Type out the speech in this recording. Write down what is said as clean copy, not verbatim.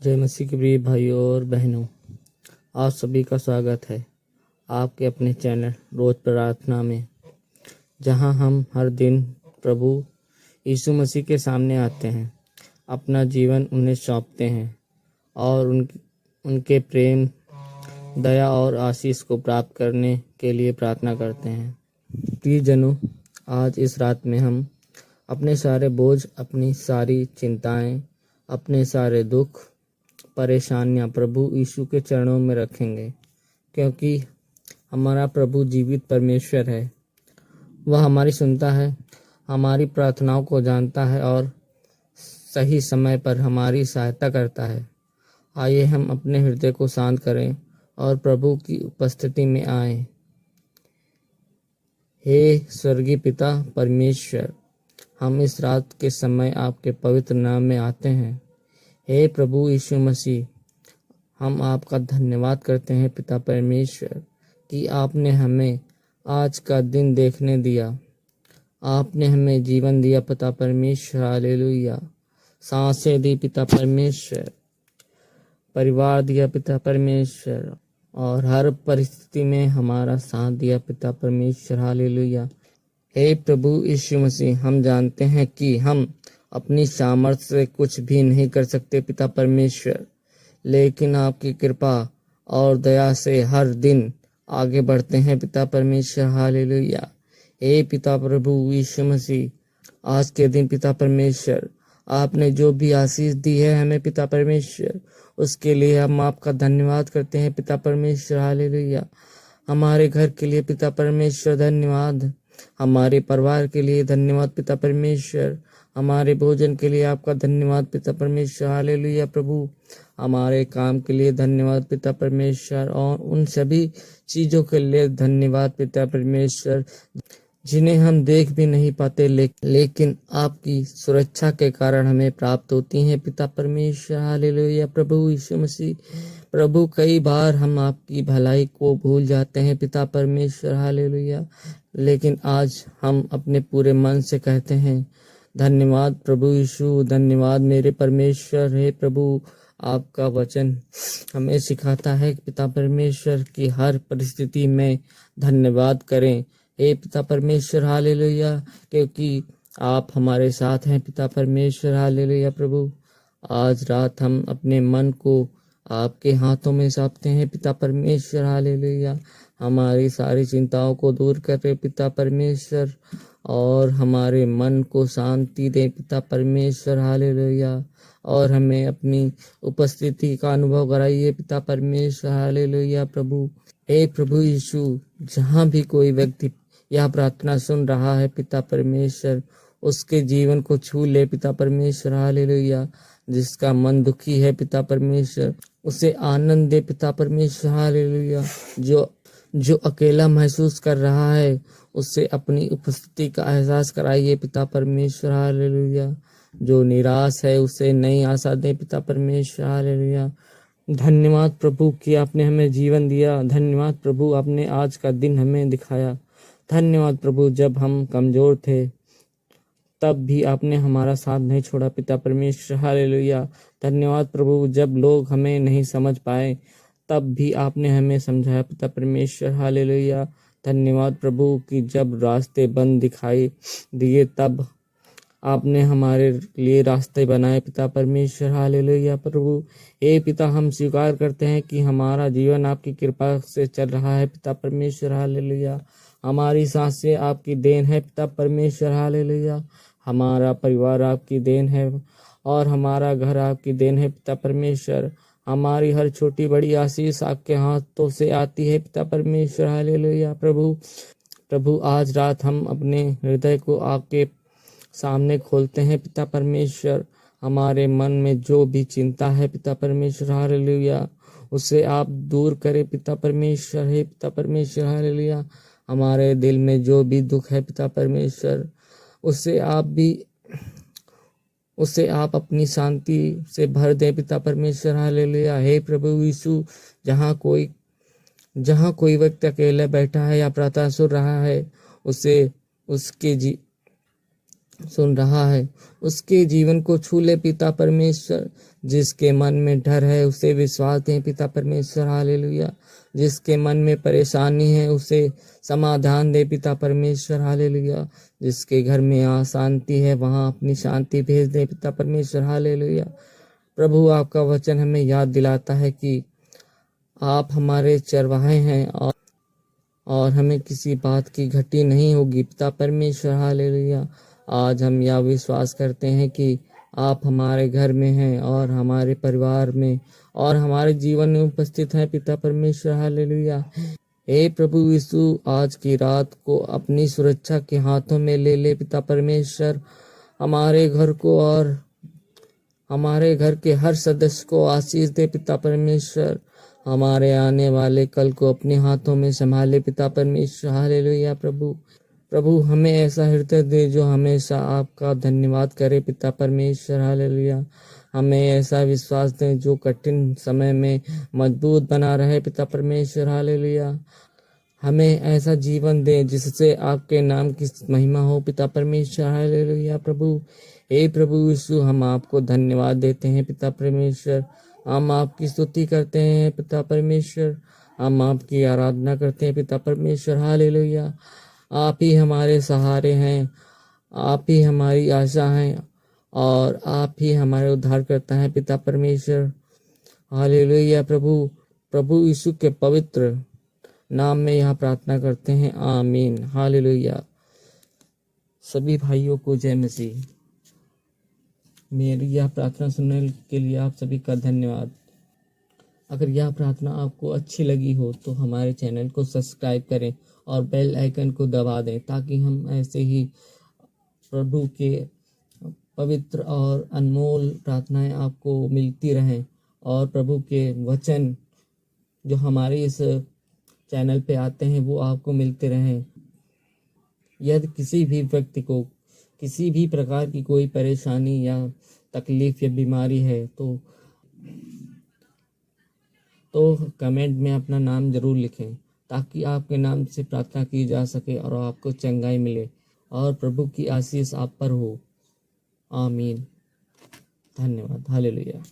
जय मसीह के प्रिय भाइयों और बहनों, आप सभी का स्वागत है आपके अपने चैनल रोज प्रार्थना में, जहां हम हर दिन प्रभु यीशु मसीह के सामने आते हैं, अपना जीवन उन्हें सौंपते हैं और उनके प्रेम, दया और आशीष को प्राप्त करने के लिए प्रार्थना करते हैं। प्रियजनों, आज इस रात में हम अपने सारे बोझ, अपनी सारी चिंताएं, अपने सारे दुख, परेशानियां प्रभु यीशु के चरणों में रखेंगे, क्योंकि हमारा प्रभु जीवित परमेश्वर है। वह हमारी सुनता है, हमारी प्रार्थनाओं को जानता है और सही समय पर हमारी सहायता करता है। आइए हम अपने हृदय को शांत करें और प्रभु की उपस्थिति में आएं। हे स्वर्गीय पिता परमेश्वर, हम इस रात के समय आपके पवित्र नाम में आते हैं। हे प्रभु यीशु मसीह, हम आपका धन्यवाद करते हैं पिता परमेश्वर कि आपने हमें आज का दिन देखने दिया। आपने हमें जीवन दिया पिता परमेश्वर, हालेलुया। सांसें दी पिता परमेश्वर, परिवार दिया पिता परमेश्वर, और हर परिस्थिति में हमारा साथ दिया पिता परमेश्वर, हालेलुया। हे प्रभु यीशु मसीह, हम जानते हैं कि हम अपनी सामर्थ्य से कुछ भी नहीं कर सकते पिता परमेश्वर, लेकिन आपकी कृपा और दया से हर दिन आगे बढ़ते हैं पिता परमेश्वर, हालेलुया। हे पिता प्रभु यीशु मसीह, आज के दिन पिता परमेश्वर, आपने जो भी आशीष दी है हमें पिता परमेश्वर, उसके लिए हम आपका धन्यवाद करते हैं पिता परमेश्वर, हालेलुया। हमारे घर के लिए पिता परमेश्वर धन्यवाद, हमारे परिवार के लिए धन्यवाद पिता परमेश्वर, हमारे भोजन के लिए आपका धन्यवाद पिता परमेश्वर, हालेलुया। प्रभु, हमारे काम के लिए धन्यवाद पिता परमेश्वर, और उन सभी चीजों के लिए धन्यवाद पिता परमेश्वर जिन्हें हम देख भी नहीं पाते, लेकिन आपकी सुरक्षा के कारण हमें प्राप्त होती हैं पिता परमेश्वर, हालेलुया। प्रभु यीशु मसीह, प्रभु, कई बार हम आपकी भलाई को भूल जाते हैं पिता परमेश्वर, हालेलुया, लेकिन आज हम अपने पूरे मन से कहते हैं धन्यवाद प्रभु यीशु, धन्यवाद मेरे परमेश्वर। हे प्रभु, आपका वचन हमें सिखाता है पिता परमेश्वर की हर परिस्थिति में धन्यवाद करें। हे पिता परमेश्वर, हालेलुया, क्योंकि आप हमारे साथ हैं पिता परमेश्वर, हालेलुया। प्रभु, आज रात हम अपने मन को आपके हाथों में सौंपते हैं पिता परमेश्वर, हालेलुया। हमारी सारी चिंताओं को दूर करें पिता परमेश्वर, और हमारे मन को शांति दे पिता परमेश्वर, हालेलुया, और हमें अपनी उपस्थिति का अनुभव कराइए पिता परमेश्वर, हालेलुया। प्रभु, हे प्रभु यीशु, जहाँ भी कोई व्यक्ति यह प्रार्थना सुन रहा है पिता परमेश्वर, उसके जीवन को छू ले पिता परमेश्वर, हालेलुया। जिसका मन दुखी है पिता परमेश्वर, उसे आनंद दे पिता परमेश्वर, हालेलुया। जो अकेला महसूस कर रहा है, उससे अपनी उपस्थिति का एहसास कराइए पिता परमेश्वर, हालेलुया। जो निराश है, उसे नई आशा दे पिता परमेश्वर, हालेलुया। धन्यवाद प्रभु कि आपने हमें जीवन दिया। धन्यवाद प्रभु, आपने आज का दिन हमें दिखाया। धन्यवाद प्रभु, जब हम कमजोर थे तब भी आपने हमारा साथ नहीं छोड़ा पिता परमेश्वर, हालेलुया। धन्यवाद प्रभु, जब लोग हमें नहीं समझ पाए तब भी आपने हमें समझाया पिता परमेश्वर, हालेलुया। धन्यवाद प्रभु कि जब रास्ते बंद दिखाई दिए तब आपने हमारे लिए रास्ते बनाए पिता परमेश्वर, हालेलुया। प्रभु, हे पिता, हम स्वीकार करते हैं कि हमारा जीवन आपकी कृपा से चल रहा है पिता परमेश्वर, हालेलुया। हमारी सांसें आपकी देन है पिता परमेश्वर, हालेलुया। हमारा परिवार आपकी देन है और हमारा घर आपकी देन है पिता परमेश्वर। हमारी हर छोटी बड़ी आशीष आपके हाथों से आती है पिता परमेश्वर, हालेलुया। प्रभु, आज रात हम अपने हृदय को आपके सामने खोलते हैं पिता परमेश्वर। हमारे मन में जो भी चिंता है पिता परमेश्वर, हालेलुया, उसे आप दूर करें पिता परमेश्वर। हे पिता परमेश्वर, हालेलुया। हमारे दिल में जो भी दुख है पिता परमेश्वर, उसे आप अपनी शांति से भर दें पिता परमेश्वर, हालेलुया। हे प्रभु यीशु, जहाँ कोई व्यक्ति अकेला बैठा है या प्रार्थना सुन रहा है, उसके जीवन को छू ले पिता परमेश्वर। जिसके मन में डर है उसे विश्वास दें पिता परमेश्वर, हालेलुया। जिसके मन में परेशानी है उसे समाधान दे पिता परमेश्वर, हालेलुया। जिसके घर में अशांति है वहाँ अपनी शांति भेज दे पिता परमेश्वर, हालेलुया। प्रभु आपका वचन हमें याद दिलाता है कि आप हमारे चरवाहे हैं और हमें किसी बात की घटी नहीं होगी पिता परमेश्वर, हालेलुया। आज हम यह विश्वास करते हैं कि आप हमारे घर में हैं और हमारे परिवार में और हमारे जीवन में उपस्थित हैं पिता परमेश्वर, हालेलुया। हे प्रभु यीशु, आज की रात को अपनी सुरक्षा के हाथों में ले ले पिता परमेश्वर। हमारे घर को और हमारे घर के हर सदस्य को आशीष दे पिता परमेश्वर। हमारे आने वाले कल को अपने हाथों में संभाले पिता परमेश्वर, हालेलुया। प्रभु हमें ऐसा हृदय दे जो हमेशा आपका धन्यवाद करे पिता परमेश्वर, हालेलुया। हमें ऐसा विश्वास दे जो कठिन समय में मजबूत बना रहे पिता परमेश्वर, हालेलुया। हमें ऐसा जीवन दे जिससे आपके नाम की महिमा हो पिता परमेश्वर, हालेलुया। प्रभु हे प्रभु यीशु, हम आपको धन्यवाद देते हैं पिता परमेश्वर। हम आपकी स्तुति करते हैं पिता परमेश्वर। हम आपकी आराधना करते हैं पिता परमेश्वर, हालेलुया। आप ही हमारे सहारे हैं, आप ही हमारी आशा हैं और आप ही हमारे उद्धार करता है पिता परमेश्वर, हालेलुया। प्रभु यीशु के पवित्र नाम में यह प्रार्थना करते हैं, आमीन, हालेलुया। सभी भाइयों को जय मसीह। मेरी यह प्रार्थना सुनने के लिए आप सभी का धन्यवाद। अगर यह प्रार्थना आपको अच्छी लगी हो तो हमारे चैनल को सब्सक्राइब करें और बेल आइकन को दबा दें ताकि हम ऐसे ही प्रभु के पवित्र और अनमोल प्रार्थनाएं आपको मिलती रहें और प्रभु के वचन जो हमारे इस चैनल पे आते हैं वो आपको मिलते रहें। यदि किसी भी व्यक्ति को किसी भी प्रकार की कोई परेशानी या तकलीफ या बीमारी है तो कमेंट में अपना नाम जरूर लिखें ताकि आपके नाम से प्रार्थना की जा सके और आपको चंगाई मिले और प्रभु की आशीष आप पर हो, आमीन, धन्यवाद, हालेलुया।